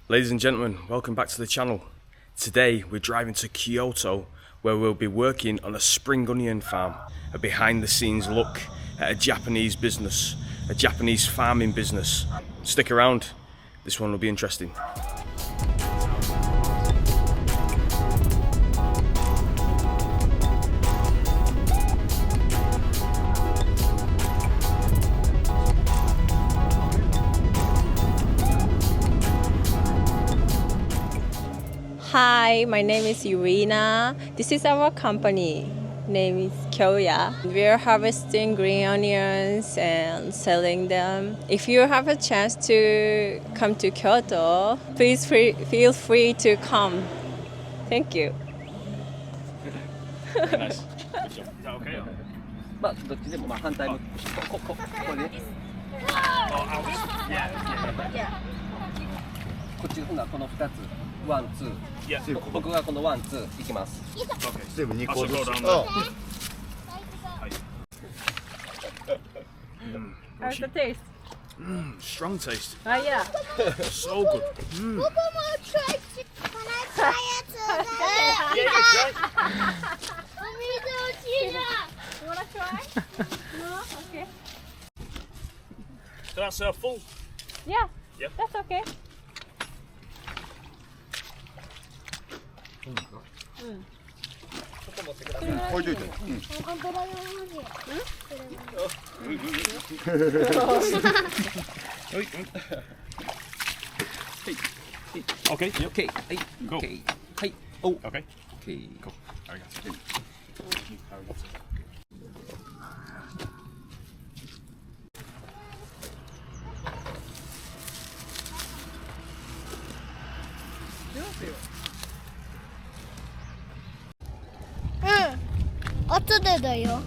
Ladies and gentlemen, welcome back to the channel. Today we're driving to Kyoto where we'll be working on a spring onion farm, a behind the scenes look at a Japanese business, a Japanese farming business. Stick around, this one will be interesting. Hi, my name is Irina. This is our company. Name is KYOUYA. We're harvesting green onions and selling them. If you have a chance to come to Kyoto, please feel free to come. Thank you. Very nice. Good job. Is that okay? まあどっちでもまあ反対向きこれね。こっちほなこの2つワンツー。いや僕がこのワンツーいきます。全部2個ずつ。How's the taste? Strong taste. Yeah. So good. Can I try it today? You wanna try? No? Okay. So that's full. Yeah. Yep. That's okay. Okay. Yep. OK はいCool. OK はいお Okay. OK Cool. Arigato. 응. 어쩌대 돼요?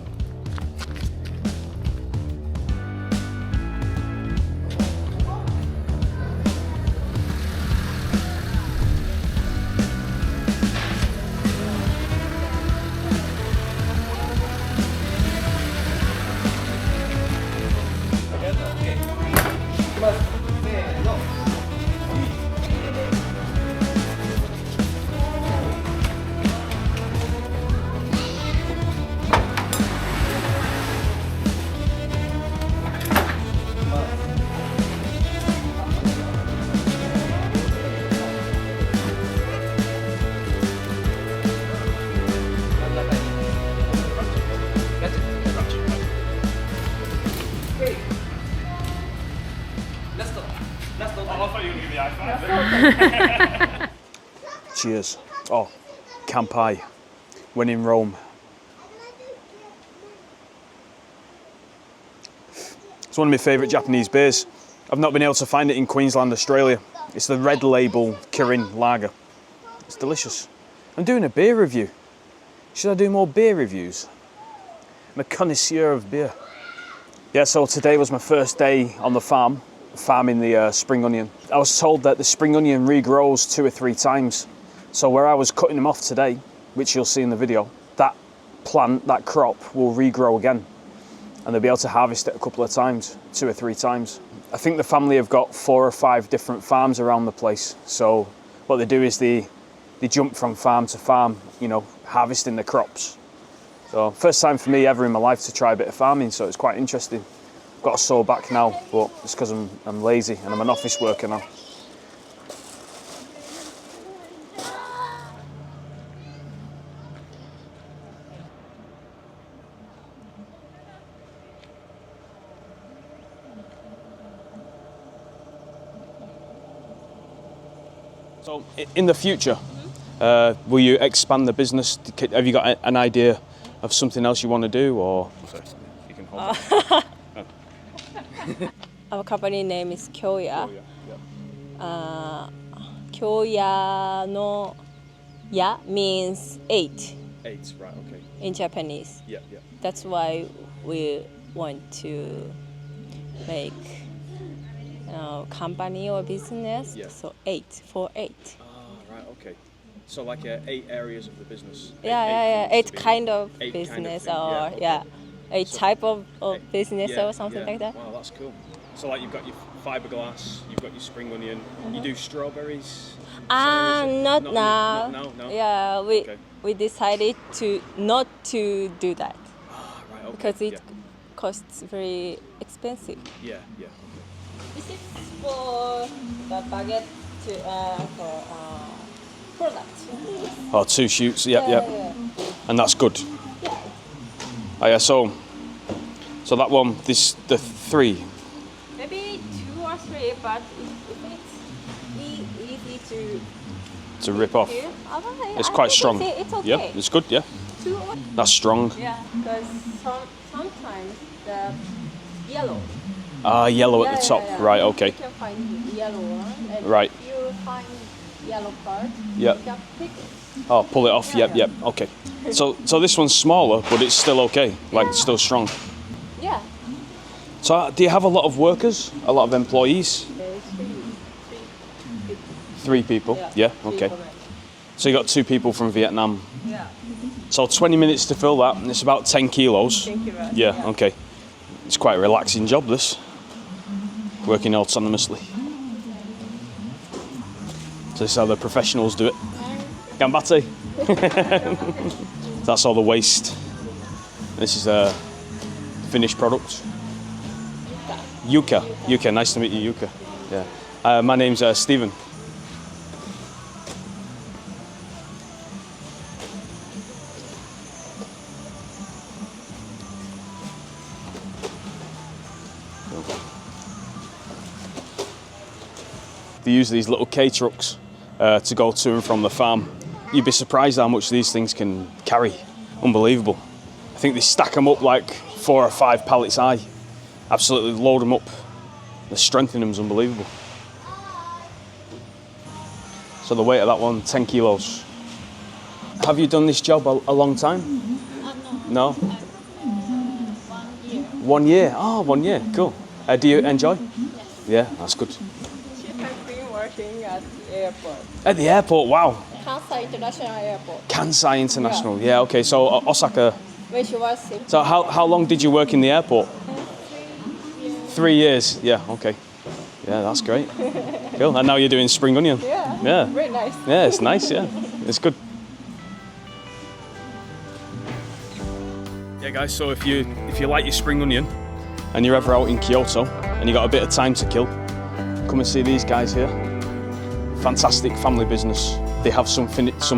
Cheers. Oh, Kampai. When in Rome. It's one of my favourite Japanese beers. I've not been able to find it in Queensland, Australia. It's the red label Kirin lager. It's delicious. I'm doing a beer review. Should I do more beer reviews? I'm a connoisseur of beer. Yeah, so today was my first day on the farm, farming the spring onion. I was told that the spring onion regrows 2 or 3 times. So where I was cutting them off today, which you'll see in the video, that plant, that crop will regrow again. And they'll be able to harvest it a couple of times, 2 or 3 times. I think the family have got 4 or 5 different farms around the place. So what they do is they jump from farm to farm, you know, harvesting the crops. So first time for me ever in my life to try a bit of farming, so it's quite interesting. I've got a sore back now, but it's because I'm lazy and I'm an office worker now. So in the future, will you expand the business? Have you got an idea of something else you want to do, or? You can hold Our company name is KYOUYA. KYOUYA no ya means 8 8, right? Okay. in Japanese. Yeah, yeah. That's why we want to make company or business. Yeah. So 8 for 8. Ah, right. Okay. So like 8 areas of the business. Yeah. 8 kind of 8 kind of business thing, or okay. a type of business Yeah, or something yeah. like that. Wow, that's cool. So like you've got your fiberglass, you've got your spring onion. You do strawberries? Not now. No. Yeah, we decided to not to do that Right, okay. because it costs very expensive. Yeah. This is for the baguette for product. Oh, 2 shoots, yep. And that's good. Yeah. Oh yeah, so that one, the 3. Maybe 2 or 3, but if it's easy to rip off. It's I quite think strong. It's okay. Yeah, it's good, yeah. 2 or That's strong. yeah, because sometimes the yellow. Yellow at the top. Right, okay. You can find yellow one, and Right. if you find yellow part, Yeah. you can pick it. Oh, pull it off. Yep. Okay. So this one's smaller, but it's still okay. Like, it's still strong. Yeah. So do you have a lot of workers? A lot of employees? 3 people. Yeah. Okay. So you got 2 people from Vietnam. Yeah. So 20 minutes to fill that, and it's about 10 kilos. Thank you very much. Yeah. Okay. It's quite a relaxing job, this. Working autonomously. So this is how the professionals do it. Gambate. That's all the waste. This is a finished product. Yuka. Nice to meet you, Yuka. Yeah. My name's Stephen. They use these little K-trucks to go to and from the farm. You'd be surprised how much these things can carry. Unbelievable. I think they stack them up like 4 or 5 pallets high. Absolutely load them up. The strength in them is unbelievable. So the weight of that one, 10 kilos. Have you done this job a long time? No? 1 year. Oh, 1 year. Cool. Do you enjoy? Yeah, that's good. She has been working at the airport. At the airport, wow. Kansai International Airport. Kansai International. Yeah, okay. So Osaka. When she was sick. So how long did you work in the airport? 3 years. Yeah, okay. Yeah, that's great. Cool. And now you're doing spring onion. Yeah. Very nice. Yeah, it's nice, yeah. It's good. Yeah guys, so if you like your spring onion and you're ever out in Kyoto and you got a bit of time to kill, come and see these guys here. Fantastic family business. They have some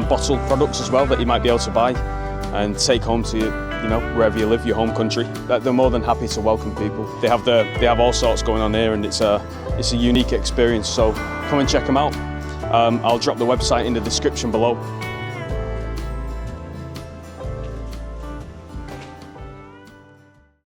bottled products as well that you might be able to buy and take home to wherever you live, your home country. They're more than happy to welcome people. They have all sorts going on here, and it's a unique experience. So come and check them out. I'll drop the website in the description below.